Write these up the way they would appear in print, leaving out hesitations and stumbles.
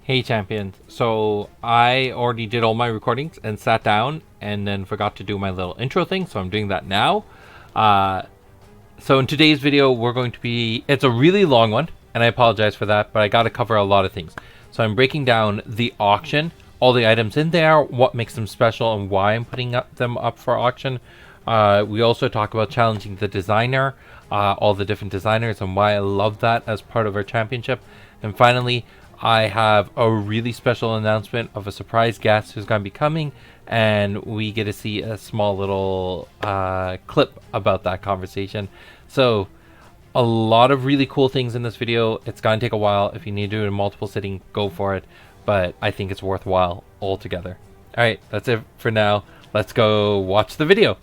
Hey champions, so I already did all my recordings and sat down and then forgot to do my little intro thing, so I'm doing that now. So in today's video it's a really long one and I apologize for that, but I got to cover a lot of things. So I'm breaking down the auction, all the items in there, what makes them special and why I'm putting them up for auction. We also talk about challenging the designer, all the different designers and why I love that as part of our championship. And finally, I have a really special announcement of a surprise guest who's going to be coming, and we get to see a small little clip about that conversation. So a lot of really cool things in this video. It's going to take a while. If you need to do it in multiple sitting, go for it, but I think it's worthwhile altogether. All right, that's it for now. Let's go watch the video.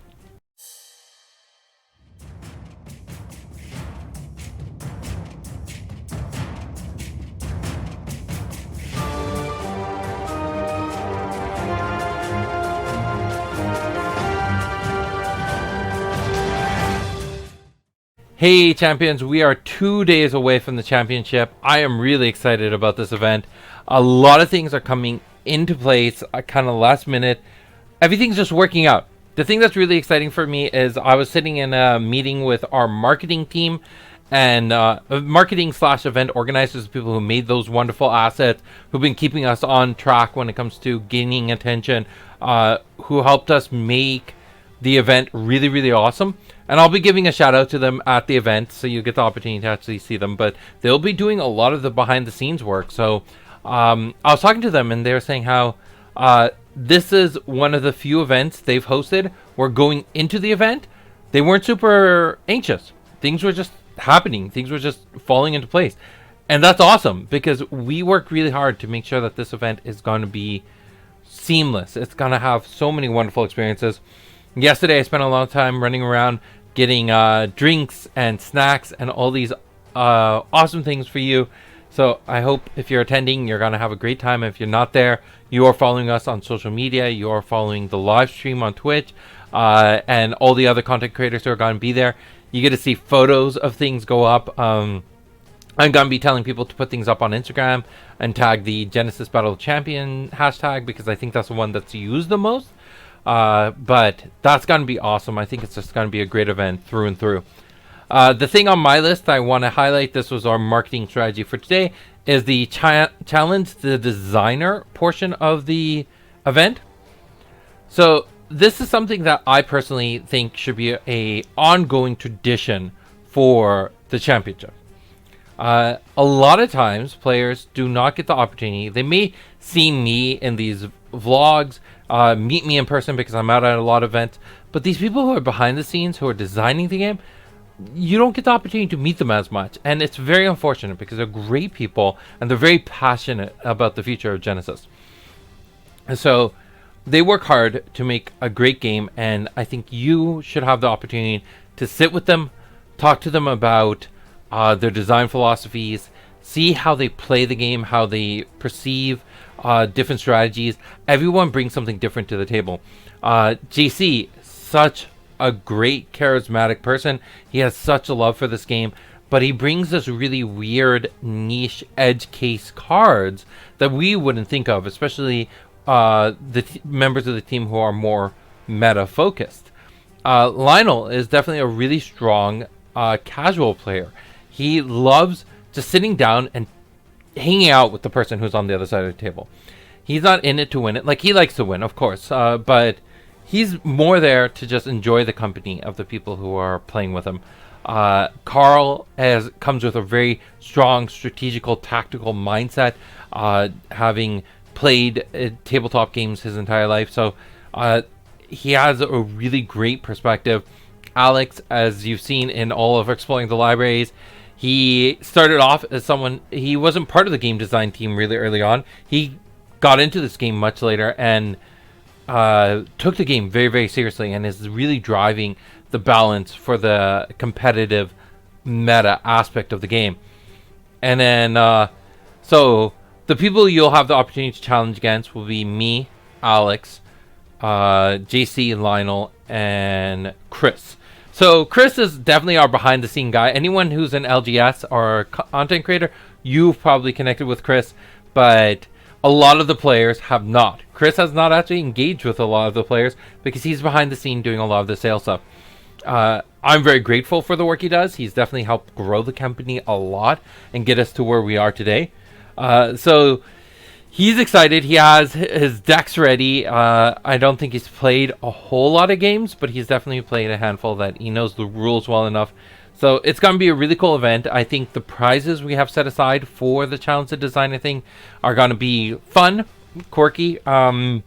Hey champions, we are 2 days away from the championship. I am really excited about this event. A lot of things are coming into place kind of last minute. Everything's just working out. The thing that's really exciting for me is I was sitting in a meeting with our marketing team and marketing / event organizers, people who made those wonderful assets, who've been keeping us on track when it comes to gaining attention, who helped us make the event really, really awesome. And I'll be giving a shout out to them at the event, so you get the opportunity to actually see them. But they'll be doing a lot of the behind the scenes work. So I was talking to them and they were saying how this is one of the few events they've hosted where going into the event, they weren't super anxious. Things were just happening. Things were just falling into place. And that's awesome because we worked really hard to make sure that this event is going to be seamless. It's going to have so many wonderful experiences. Yesterday, I spent a lot of time running around getting drinks and snacks and all these awesome things for you. So I hope if you're attending, you're going to have a great time. If you're not there, you are following us on social media. You are following the live stream on Twitch and all the other content creators who are going to be there. You get to see photos of things go up. I'm going to be telling people to put things up on Instagram and tag the Genesis Battle Champion hashtag because I think that's the one that's used the most. But that's going to be awesome. I think it's just going to be a great event through and through. The thing on my list I want to highlight, this was our marketing strategy for today, is the challenge the designer portion of the event. So this is something that I personally think should be a ongoing tradition for the championship. A lot of times players do not get the opportunity. They may see me in these vlogs, meet me in person because I'm out at a lot of events, but these people who are behind the scenes, who are designing the game, you don't get the opportunity to meet them as much, and it's very unfortunate because they're great people and they're very passionate about the future of Genesis. And so they work hard to make a great game, and I think you should have the opportunity to sit with them, talk to them about their design philosophies, see how they play the game, how they perceive different strategies. Everyone brings something different to the table. JC, such a great charismatic person. He has such a love for this game, but he brings this really weird niche edge case cards that we wouldn't think of, especially the members of the team who are more meta focused. Lionel is definitely a really strong casual player. He loves just sitting down and hanging out with the person who's on the other side of the table. He's not in it to win it. Like, he likes to win, of course, but he's more there to just enjoy the company of the people who are playing with him. Carl comes with a very strong strategical, tactical mindset, having played tabletop games his entire life. So he has a really great perspective. Alex, as you've seen in all of Exploring the Libraries, he started off as someone, he wasn't part of the game design team really early on. He got into this game much later and took the game very, very seriously and is really driving the balance for the competitive meta aspect of the game. And then, so the people you'll have the opportunity to challenge against will be me, Alex, JC, Lionel, and Chris. So Chris is definitely our behind the scene guy. Anyone who's an LGS or content creator, you've probably connected with Chris, but A lot of the players have not. Chris has not actually engaged with a lot of the players because he's behind the scene doing a lot of the sales stuff. I'm very grateful for the work he does. He's definitely helped grow the company a lot and get us to where we are today. So he's excited. He has his decks ready. I don't think he's played a whole lot of games, but he's definitely played a handful that he knows the rules well enough. So it's going to be a really cool event. I think the prizes we have set aside for the challenge to design, I think, are going to be fun, quirky. Yeah,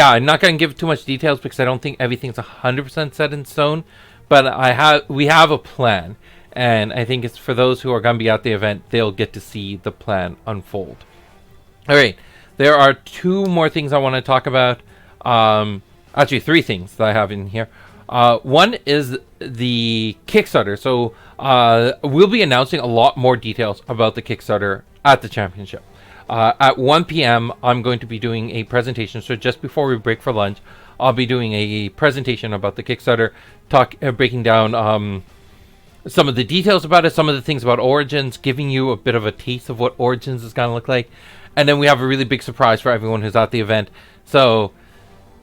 I'm not going to give too much details because I don't think everything's 100% set in stone. But we have a plan. And I think it's for those who are going to be at the event, they'll get to see the plan unfold. All right. There are two more things I want to talk about. Actually, three things that I have in here. One is the Kickstarter. So we'll be announcing a lot more details about the Kickstarter at the championship. At 1 p.m., I'm going to be doing a presentation. So just before we break for lunch, I'll be doing a presentation about the Kickstarter, breaking down some of the details about it, some of the things about Origins, giving you a bit of a taste of what Origins is going to look like. And then we have a really big surprise for everyone who's at the event. So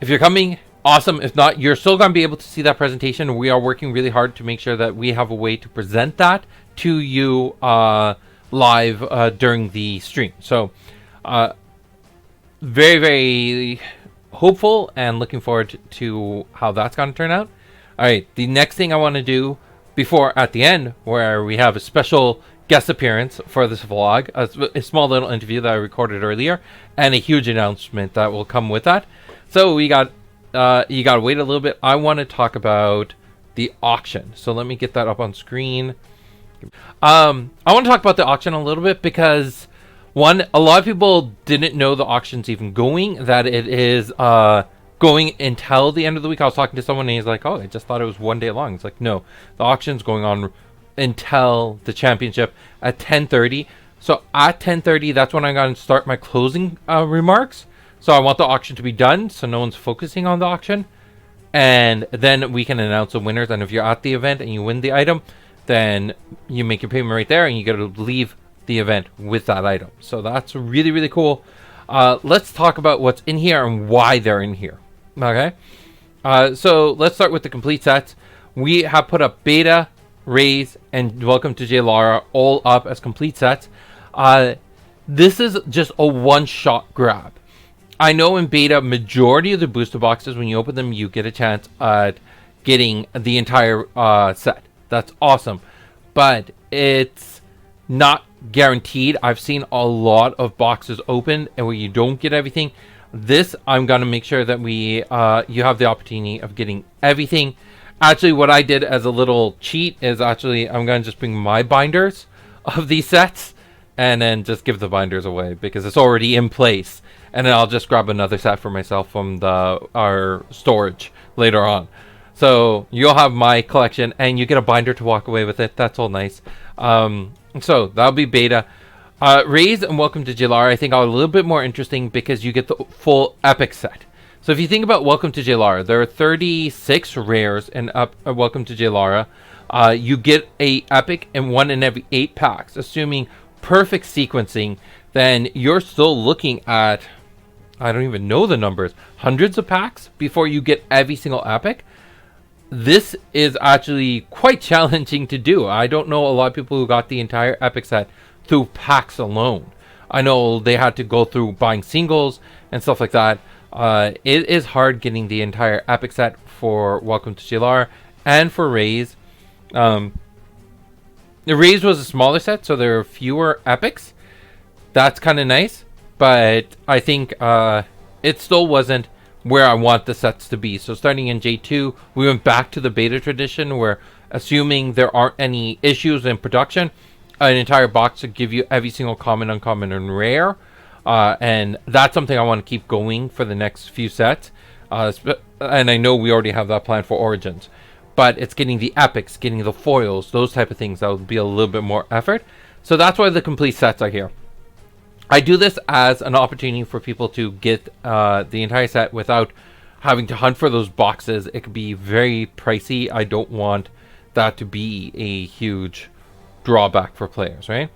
if you're coming, awesome. If not, you're still going to be able to see that presentation. We are working really hard to make sure that we have a way to present that to you live during the stream. So very, very hopeful and looking forward to how that's going to turn out. All right, the next thing I want to do before at the end, where we have a special guest appearance for this vlog, a small little interview that I recorded earlier, and a huge announcement that will come with that. So we got you got to wait a little bit. I want to talk about the auction. So let me get that up on screen. I want to talk about the auction a little bit because, one, a lot of people didn't know the auction's even going, that it is going until the end of the week. I was talking to someone and he's like, oh, I just thought it was one day long. It's like, no, the auction's going on until the championship at 10:30. So at 10:30, that's when I'm going to start my closing remarks. So I want the auction to be done so no one's focusing on the auction. And then we can announce the winners. And if you're at the event and you win the item, then you make your payment right there and you get to leave the event with that item. So that's really, really cool. Let's talk about what's in here and why they're in here. Okay. So let's start with the complete sets. We have put up Beta, Raise, and Welcome to J-Lara all up as complete sets. This is just a one-shot grab. I know in Beta, majority of the booster boxes, when you open them, you get a chance at getting the entire set. That's awesome. But it's not guaranteed. I've seen a lot of boxes open and where you don't get everything. This, I'm going to make sure that you have the opportunity of getting everything. Actually, what I did as a little cheat is actually I'm going to just bring my binders of these sets and then just give the binders away because it's already in place. And then I'll just grab another set for myself from our storage later on. So you'll have my collection and you get a binder to walk away with it. That's all nice. So that'll be Beta. Raise and Welcome to J-Lara I think are a little bit more interesting because you get the full epic set. So if you think about Welcome to J-Lara, there are 36 rares in Welcome to J-Lara. You get a epic in 1 in every 8 packs. Assuming perfect sequencing, then you're still looking at, I don't even know the numbers, hundreds of packs before you get every single epic. This is actually quite challenging to do. I don't know a lot of people who got the entire epic set through packs alone. I know they had to go through buying singles and stuff like that. It is hard getting the entire epic set for Welcome to J-Lara and for Raise. The Raise was a smaller set, so there are fewer epics. That's kind of nice, but I think it still wasn't where I want the sets to be. So starting in J2, we went back to the Beta tradition where, assuming there aren't any issues in production, an entire box to give you every single common, uncommon, and rare. And that's something I want to keep going for the next few sets. And I know we already have that plan for Origins. But it's getting the epics, getting the foils, those type of things that will be a little bit more effort. So that's why the complete sets are here. I do this as an opportunity for people to get the entire set without having to hunt for those boxes. It could be very pricey. I don't want that to be a huge drawback for players, right?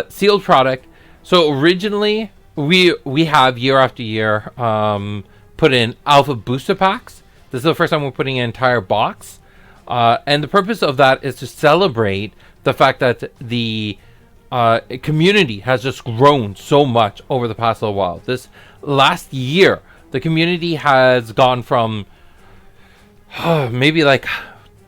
Sealed product. So originally, we have year after year put in alpha booster packs. This is the first time we're putting an entire box. And the purpose of that is to celebrate the fact that the community has just grown so much over the past little while. This last year, the community has gone from maybe like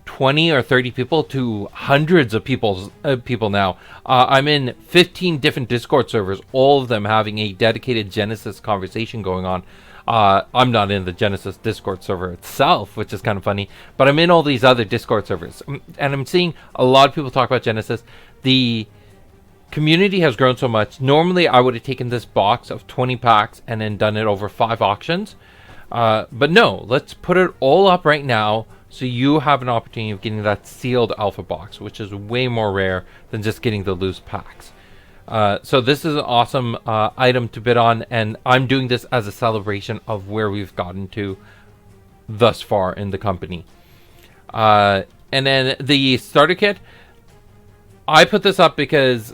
20 or 30 people to hundreds of people now. I'm in 15 different Discord servers, all of them having a dedicated Genesis conversation going on. I'm not in the Genesis Discord server itself, which is kind of funny, but I'm in all these other Discord servers, and I'm seeing a lot of people talk about Genesis. The community has grown so much. Normally, I would have taken this box of 20 packs and then done it over 5 auctions. But no, let's put it all up right now so you have an opportunity of getting that sealed alpha box, which is way more rare than just getting the loose packs. So this is an awesome item to bid on, and I'm doing this as a celebration of where we've gotten to thus far in the company. And then the starter kit, I put this up because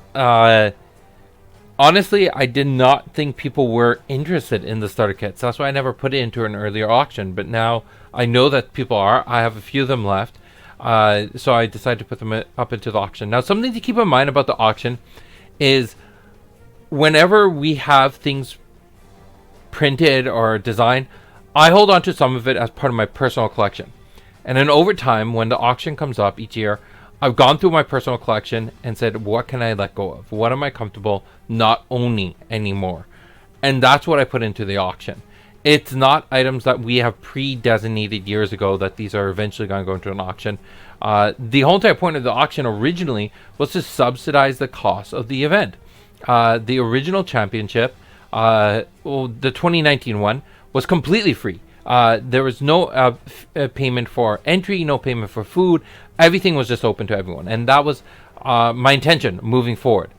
honestly, I did not think people were interested in the starter kits. That's why I never put it into an earlier auction. But now I know that people are. I have a few of them left. So I decided to put them up into the auction. Now, something to keep in mind about the auction is whenever we have things printed or designed, I hold on to some of it as part of my personal collection. And then over time, when the auction comes up each year, I've gone through my personal collection and said, what can I let go of? What am I comfortable not owning anymore? And that's what I put into the auction. It's not items that we have pre-designated years ago that these are eventually going to go into an auction. The whole entire point of the auction originally was to subsidize the cost of the event. The original championship, the 2019 one, was completely free. There was no payment for entry, no payment for food. Everything was just open to everyone. And that was my intention moving forward.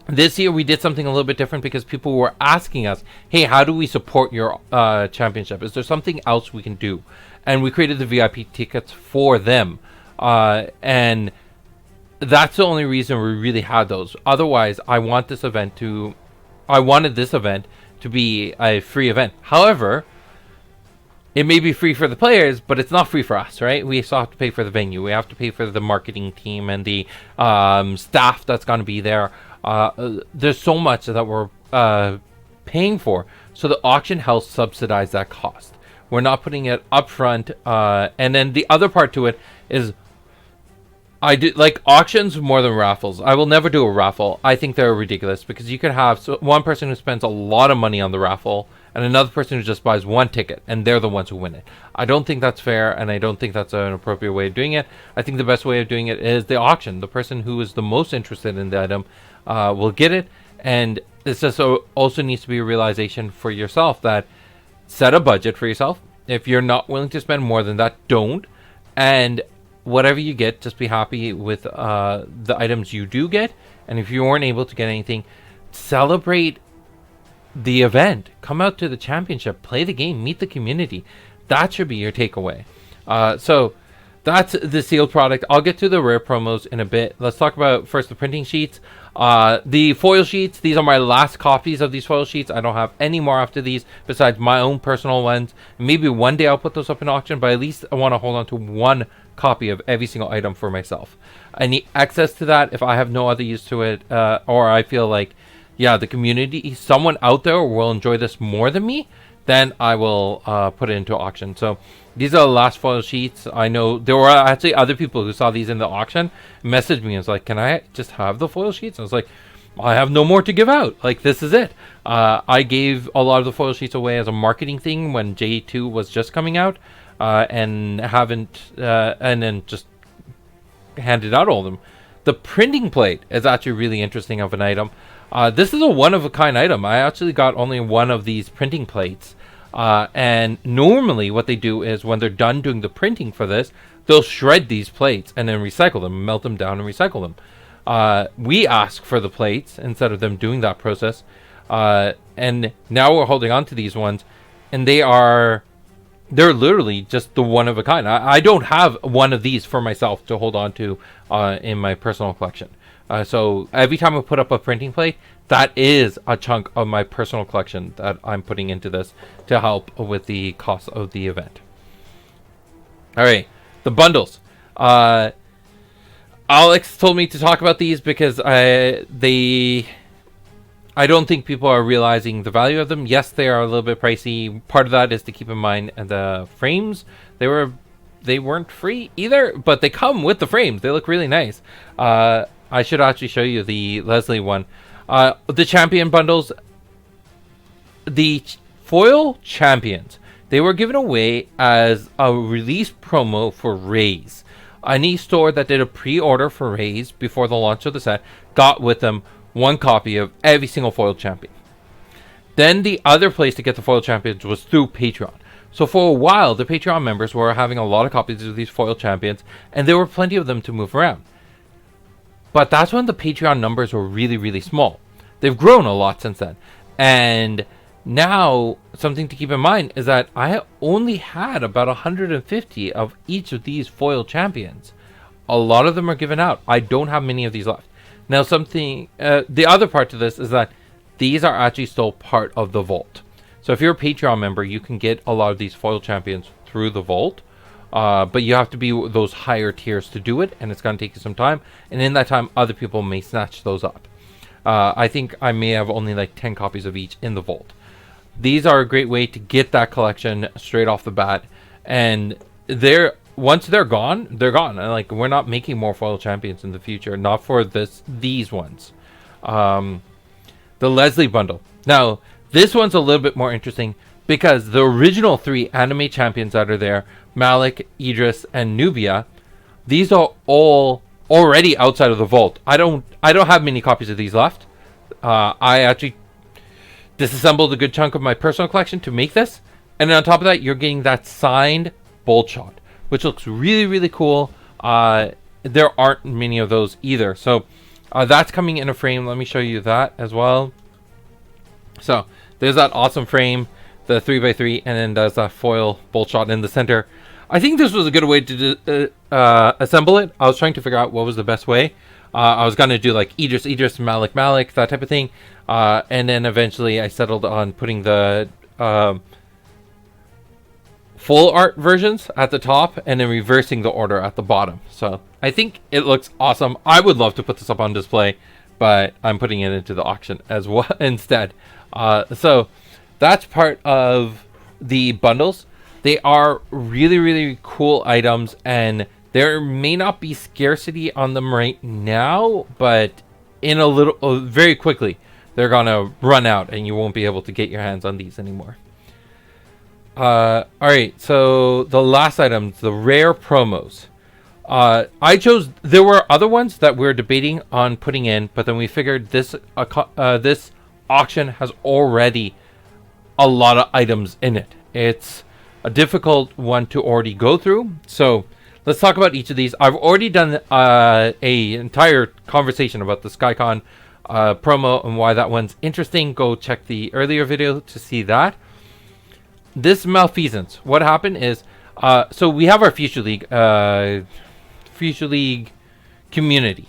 This year we did something a little bit different because people were asking us, hey, how do we support your championship? Is there something else we can do? And we created the VIP tickets for them. And that's the only reason we really had those. Otherwise, I wanted this event to be a free event. However, it may be free for the players, but it's not free for us, right? We still have to pay for the venue. We have to pay for the marketing team and the staff that's going to be there. There's so much that we're paying for. So the auction helps subsidize that cost. We're not putting it up front. And then the other part to it is I do like auctions more than raffles. I will never do a raffle. I think they're ridiculous because you could have one person who spends a lot of money on the raffle and another person who just buys one ticket, and they're the ones who win it. I don't think that's fair, and I don't think that's an appropriate way of doing it. I think the best way of doing it is the auction. The person who is the most interested in the item will get it, and this just also needs to be a realization for yourself that set a budget for yourself. If you're not willing to spend more than that, don't. And whatever you get, just be happy with the items you do get. And if you weren't able to get anything, celebrate the event. Come out to the championship, play the game, meet the community. That should be your takeaway. So that's the sealed product. I'll get to the rare promos in a bit. Let's talk about first the printing sheets. The foil sheets, these are my last copies of these foil sheets. I don't have any more after these besides my own personal ones. Maybe one day I'll put those up in auction, but at least I want to hold on to one copy of every single item for myself. I need access to that if I have no other use to it, or I feel like, yeah, the community, someone out there will enjoy this more than me, then I will put it into auction. So these are the last foil sheets. I know there were actually other people who saw these in the auction, messaged me and was like, can I just have the foil sheets? I was like, I have no more to give out. Like, this is it. I gave a lot of the foil sheets away as a marketing thing when J2 was just coming out, and then just handed out all of them. The printing plate is actually really interesting of an item. This is a one-of-a-kind item. I actually got only one of these printing plates. And normally what they do is when they're done doing the printing for this, they'll shred these plates and then recycle them, melt them down and recycle them. We ask for the plates instead of them doing that process. And now we're holding on to these ones, and they're literally just the one-of-a-kind. I don't have one of these for myself to hold on to in my personal collection. So every time I put up a printing plate, that is a chunk of my personal collection that I'm putting into this to help with the cost of the event. All right, the bundles. Alex told me to talk about these because I don't think people are realizing the value of them. Yes, they are a little bit pricey. Part of that is to keep in mind the frames. They weren't free either, but they come with the frames. They look really nice. I should actually show you the Leslie one. The champion bundles, the foil champions, they were given away as a release promo for Raze. Any store that did a pre-order for Raze before the launch of the set got with them one copy of every single foil champion. Then the other place to get the foil champions was through Patreon. So for a while, the Patreon members were having a lot of copies of these foil champions, and there were plenty of them to move around. But that's when the Patreon numbers were really, really small. They've grown a lot since then. And now, something to keep in mind is that I only had about 150 of each of these foil champions. A lot of them are given out. I don't have many of these left. Now, the other part to this is that these are actually still part of the vault. So if you're a Patreon member, you can get a lot of these foil champions through the vault. But you have to be those higher tiers to do it, and it's going to take you some time. And in that time, other people may snatch those up. I think I may have only like 10 copies of each in the vault. These are a great way to get that collection straight off the bat. And once they're gone, they're gone. And like, we're not making more foil champions in the future, not for these ones. The Leslie bundle. Now, this one's a little bit more interesting because the original 3 anime champions that are there, Malik, Idris, and Nubia, these are all already outside of the vault. I don't have many copies of these left. I actually disassembled a good chunk of my personal collection to make this, and then on top of that, you're getting that signed bolt shot, which looks really, really cool. There aren't many of those either, so that's coming in a frame. Let me show you that as well. So there's that awesome frame, the 3x3, and then there's that foil bolt shot in the center. I think this was a good way to assemble it. I was trying to figure out what was the best way. I was going to do like Idris, Malik, that type of thing. And then eventually I settled on putting the full art versions at the top and then reversing the order at the bottom. So I think it looks awesome. I would love to put this up on display, but I'm putting it into the auction as well instead. So that's part of the bundles. They are really, really cool items, and there may not be scarcity on them right now, but in very quickly, they're gonna run out, and you won't be able to get your hands on these anymore. All right, so the last item, the rare promos. There were other ones that we were debating on putting in, but then we figured this auction has already a lot of items in it. It's a difficult one to already go through. So let's talk about each of these. I've already done a entire conversation about the SkyCon promo and why that one's interesting. Go check the earlier video to see that. This malfeasance. What happened is, so we have our Future League community.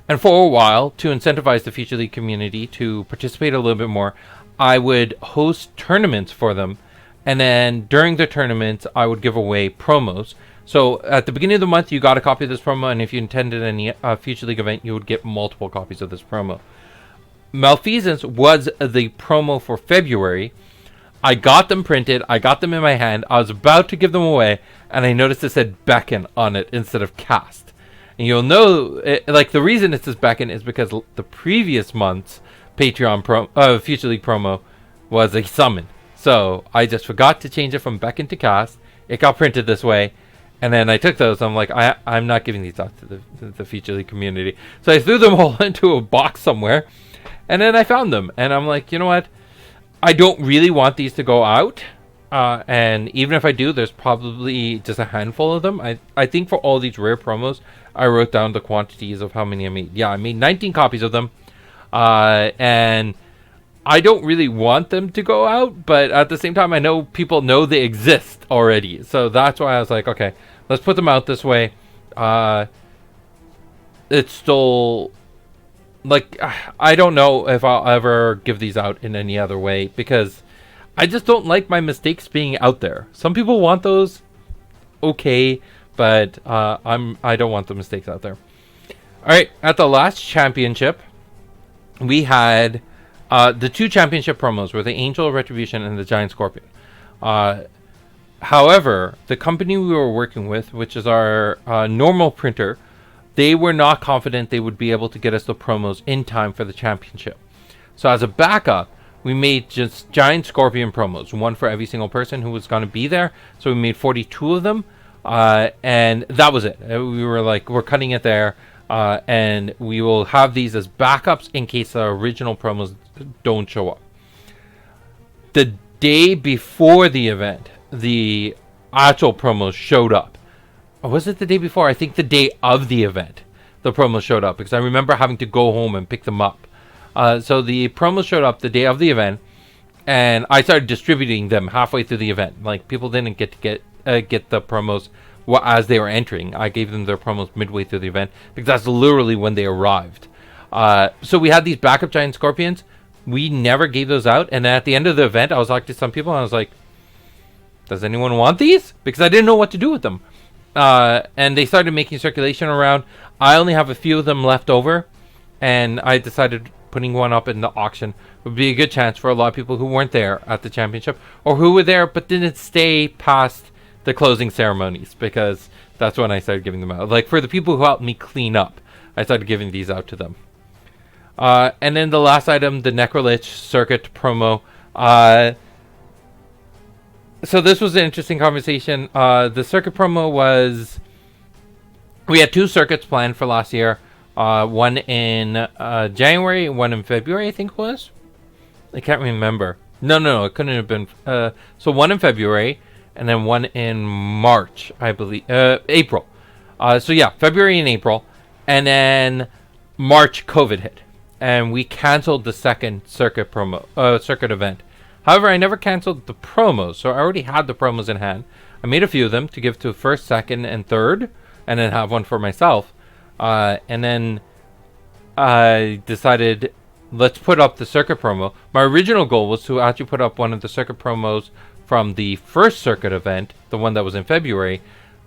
And for a while, to incentivize the Future League community to participate a little bit more, I would host tournaments for them. And then during the tournaments, I would give away promos. So at the beginning of the month, you got a copy of this promo. And if you attended any Future League event, you would get multiple copies of this promo. Malfeasance was the promo for February. I got them printed. I got them in my hand. I was about to give them away. And I noticed it said beckon on it instead of cast. And you'll know, the reason it says beckon is because the previous month's Patreon Future League promo was a summon. So I just forgot to change it from beckon to cast. It got printed this way. And then I took those. I'm like, I'm not giving these out to the Future League community. So I threw them all into a box somewhere. And then I found them. And I'm like, you know what? I don't really want these to go out. And even if I do, there's probably just a handful of them. I think for all these rare promos, I wrote down the quantities of how many I made. Yeah, I made 19 copies of them. And I don't really want them to go out, but at the same time, I know people know they exist already. So that's why I was like, okay, let's put them out this way. It's still like, I don't know if I'll ever give these out in any other way, because I just don't like my mistakes being out there. Some people want those, okay, but I don't want the mistakes out there. All right, at the last championship, we had the two championship promos were the Angel Retribution and the Giant Scorpion. However, the company we were working with, which is our normal printer, they were not confident they would be able to get us the promos in time for the championship. So as a backup, we made just Giant Scorpion promos, one for every single person who was going to be there. So we made 42 of them, and that was it. We were like, we're cutting it there, and we will have these as backups in case the original promos don't show up. The day before the event, the actual promos showed up. Or was it the day before? I think the day of the event, the promos showed up, because I remember having to go home and pick them up. So the promos showed up the day of the event, and I started distributing them halfway through the event. Like, people didn't get to get the promos as they were entering. I gave them their promos midway through the event, because that's literally when they arrived. So we had these backup Giant Scorpions. We never gave those out, and at the end of the event, I was talking to some people, and I was like, does anyone want these? Because I didn't know what to do with them. And they started making circulation around. I only have a few of them left over, and I decided putting one up in the auction would be a good chance for a lot of people who weren't there at the championship, or who were there but didn't stay past the closing ceremonies, because that's when I started giving them out. Like, for the people who helped me clean up, I started giving these out to them. And then the last item, the Necrolich Circuit promo. So this was an interesting conversation. The circuit promo was... We had two circuits planned for last year. One in January, one in February, I think it was. I can't remember. No, it couldn't have been. So one in February, and then one in March, I believe. April. So yeah, February and April. And then March, COVID hit. And we canceled the second circuit event. However, I never canceled the promos, so I already had the promos in hand. I made a few of them to give to first, second, and third, and then have one for myself. And then I decided, let's put up the circuit promo. My original goal was to actually put up one of the circuit promos from the first circuit event, the one that was in February.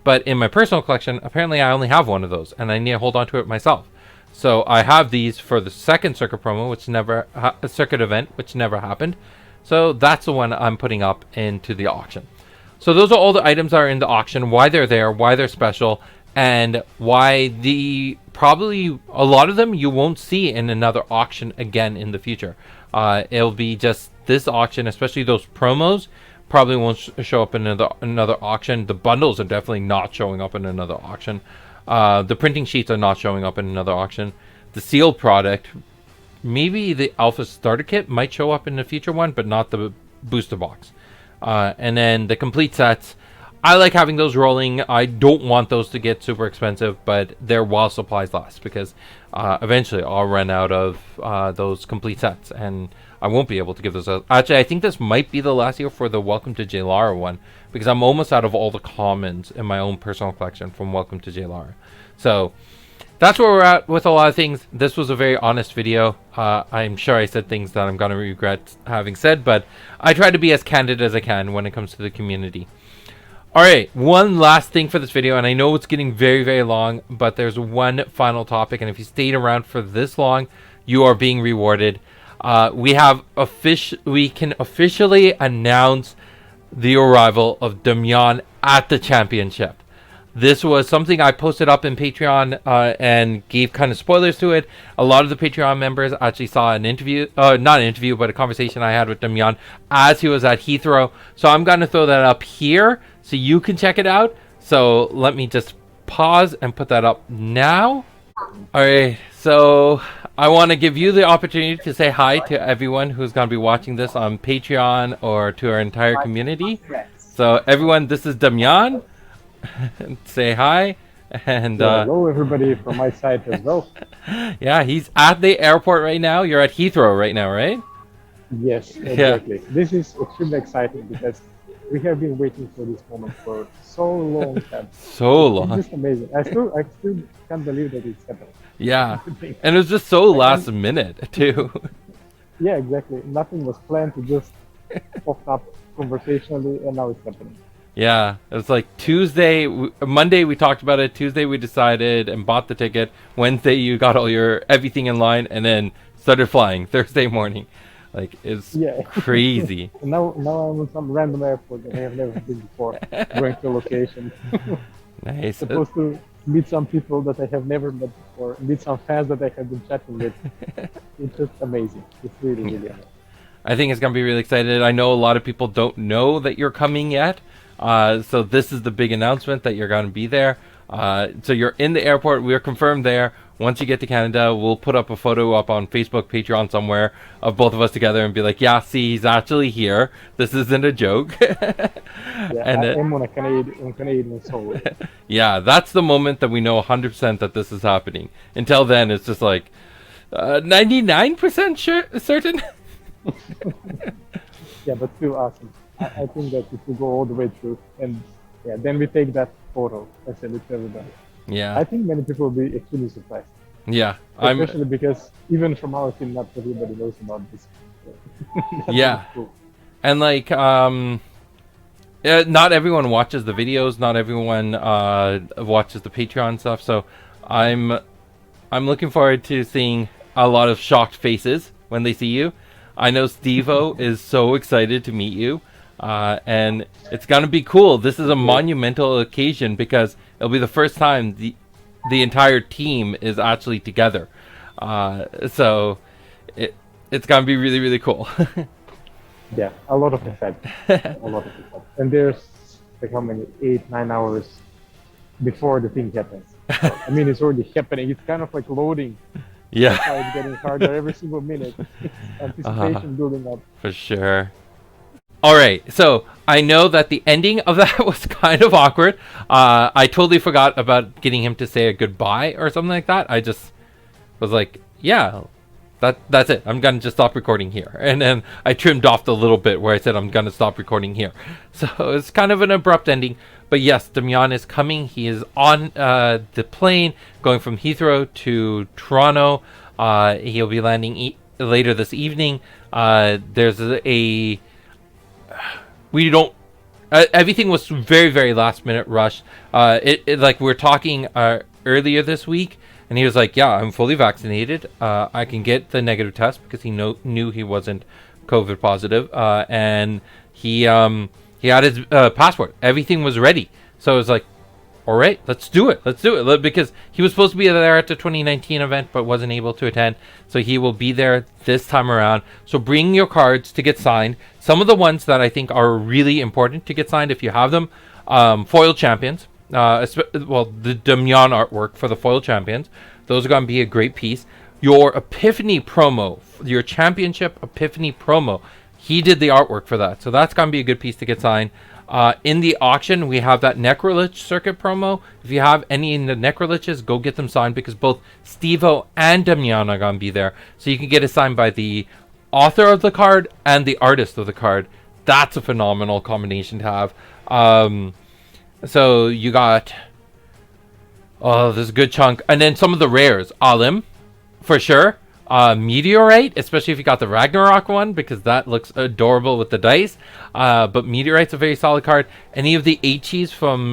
But in my personal collection, apparently I only have one of those, and I need to hold on to it myself. So I have these for the second circuit promo, which never circuit event, which never happened. So that's the one I'm putting up into the auction. So those are all the items that are in the auction, why they're there, why they're special, and why probably a lot of them you won't see in another auction again in the future. It'll be just this auction, especially those promos, probably won't show up in another auction. The bundles are definitely not showing up in another auction. The printing sheets are not showing up in another auction. The sealed product, maybe the Alpha Starter Kit might show up in the future one, but not the booster box. And then the complete sets, I like having those rolling. I don't want those to get super expensive, but they're while supplies last, because eventually I'll run out of those complete sets, and I won't be able to give those out. Actually, I think this might be the last year for the Welcome to Jaylara one, because I'm almost out of all the commons in my own personal collection from Welcome to Jaylara. So that's where we're at with a lot of things. This was a very honest video. I'm sure I said things that I'm going to regret having said, but I try to be as candid as I can when it comes to the community. Alright, one last thing for this video, and I know it's getting very, very long, but there's one final topic, and if you stayed around for this long, you are being rewarded. We can officially announce the arrival of Damian at the championship. This was something I posted up in Patreon and gave kind of spoilers to it. A lot of the Patreon members actually saw an interview, not an interview, but a conversation I had with Damian as he was at Heathrow. So I'm going to throw that up here so you can check it out. So let me just pause and put that up now. All right, so I want to give you the opportunity to say hi to everyone who's going to be watching this on Patreon or to our entire community. So everyone, this is Damian. Say hi. And hello everybody from my side as well. Yeah, he's at the airport right now. You're at Heathrow right now, right? Yes, exactly. Yeah. This is extremely exciting because we have been waiting for this moment for so long time. So long. It's just amazing. I still can't believe that it's happening. Yeah, and it was just so last minute too. Yeah, exactly. Nothing was planned. It just popped up conversationally, and now it's happening. Yeah, it was like Monday we talked about it. Tuesday we decided and bought the ticket. Wednesday you got everything in line, and then started flying Thursday morning. Like, it's crazy. And now I'm on some random airport that I have never been before, going to a location. Nice. Supposed to meet some people that I have never met before, meet some fans that I have been chatting with. It's just amazing. It's really amazing. I think it's gonna be really excited. I know a lot of people don't know that you're coming yet, so this is the big announcement that you're gonna be there. So you're in the airport. We're confirmed there. Once you get to Canada, we'll put up a photo up on Facebook, Patreon somewhere of both of us together and be like, yeah, see, he's actually here. This isn't a joke. Yeah, and I'm on Canadian soul. Yeah, that's the moment that we know 100% that this is happening. Until then, it's just like 99% certain. Yeah, but still awesome. I think that if we go all the way through, and yeah, then we take that photo and send it to everybody. Yeah. I think many people will be extremely surprised. Yeah. Especially because even from our team, not everybody knows about this. Yeah. Cool. And like, not everyone watches the videos. Not everyone watches the Patreon stuff. So I'm looking forward to seeing a lot of shocked faces when they see you. I know Steve-O is so excited to meet you. And it's gonna be cool. This is a monumental occasion because it'll be the first time the entire team is actually together. So it's gonna be really, really cool. Yeah, a lot of effect. A lot of effect. And there's like how many 8-9 hours before the thing happens. So, I mean, it's already happening. It's kind of like loading. Yeah. That's how it's getting harder every single minute. Anticipation building up. For sure. All right, so I know that the ending of that was kind of awkward. I totally forgot about getting him to say a goodbye or something like that. I just was like, yeah, that's it. I'm going to just stop recording here. And then I trimmed off the little bit where I said I'm going to stop recording here. So it's kind of an abrupt ending. But yes, Damian is coming. He is on the plane going from Heathrow to Toronto. He'll be landing later this evening. There's everything was very, very last minute rush. It like we were talking earlier this week, and he was like, yeah, I'm fully vaccinated. I can get the negative test because he knew he wasn't COVID positive. And he had his passport. Everything was ready. So it was like, all right, let's do it. Because he was supposed to be there at the 2019 event, but wasn't able to attend. So he will be there this time around. So bring your cards to get signed. Some of the ones that I think are really important to get signed, if you have them, foil champions. The Damian artwork for the foil champions. Those are going to be a great piece. Your Epiphany promo, your championship Epiphany promo. He did the artwork for that. So that's going to be a good piece to get signed. In the auction, we have that Necrolich circuit promo. If you have any in the Necroliches, go get them signed because both Steve-O and Damian are going to be there. So you can get it signed by the author of the card and the artist of the card. That's a phenomenal combination to have. So you got... Oh, there's a good chunk. And then some of the rares. Alim, for sure. Meteorite, especially if you got the Ragnarok one, because that looks adorable with the dice. But Meteorite's a very solid card. Any of the H's from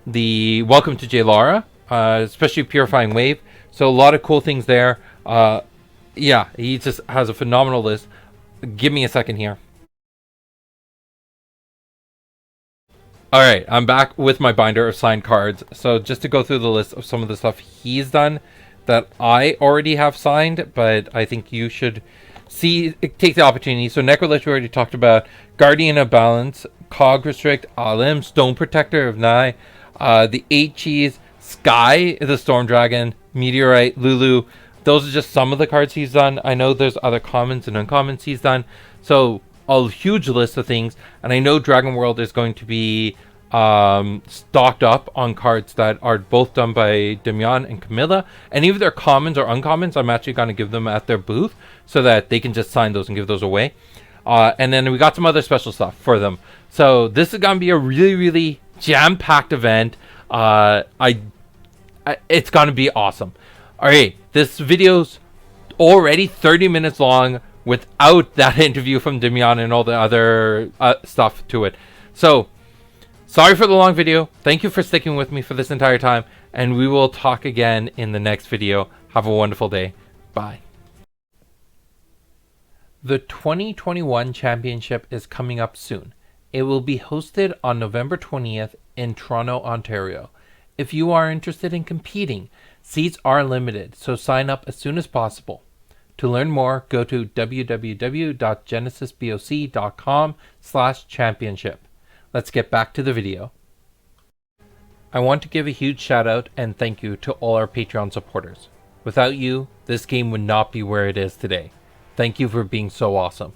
the Welcome to Jalara, especially Purifying Wave. So a lot of cool things there. Yeah, he just has a phenomenal list. Give me a second here. Alright, I'm back with my binder of signed cards. So just to go through the list of some of the stuff he's done that I already have signed, but I think you should take the opportunity. So Necrolich we already talked about, Guardian of Balance, Cog Restrict, Alim, Stone Protector of Nai, the 8 Cheese, Sky, the Storm Dragon, Meteorite, Lulu. Those are just some of the cards he's done. I know there's other commons and uncommons he's done. So a huge list of things. And I know Dragon World is going to be stocked up on cards that are both done by Damian and Camilla. Any of their commons or uncommons, I'm actually going to give them at their booth so that they can just sign those and give those away. And then we got some other special stuff for them. So this is going to be a really, really jam-packed event. It's gonna be awesome. All right, this video's already 30 minutes long without that interview from Damian and all the other stuff to it. So, sorry for the long video. Thank you for sticking with me for this entire time, and we will talk again in the next video. Have a wonderful day. Bye. The 2021 championship is coming up soon. It will be hosted on November 20th in Toronto, Ontario. If you are interested in competing, seats are limited, so sign up as soon as possible. To learn more, go to www.genesisboc.com/championship. Let's get back to the video. I want to give a huge shout out and thank you to all our Patreon supporters. Without you, this game would not be where it is today. Thank you for being so awesome.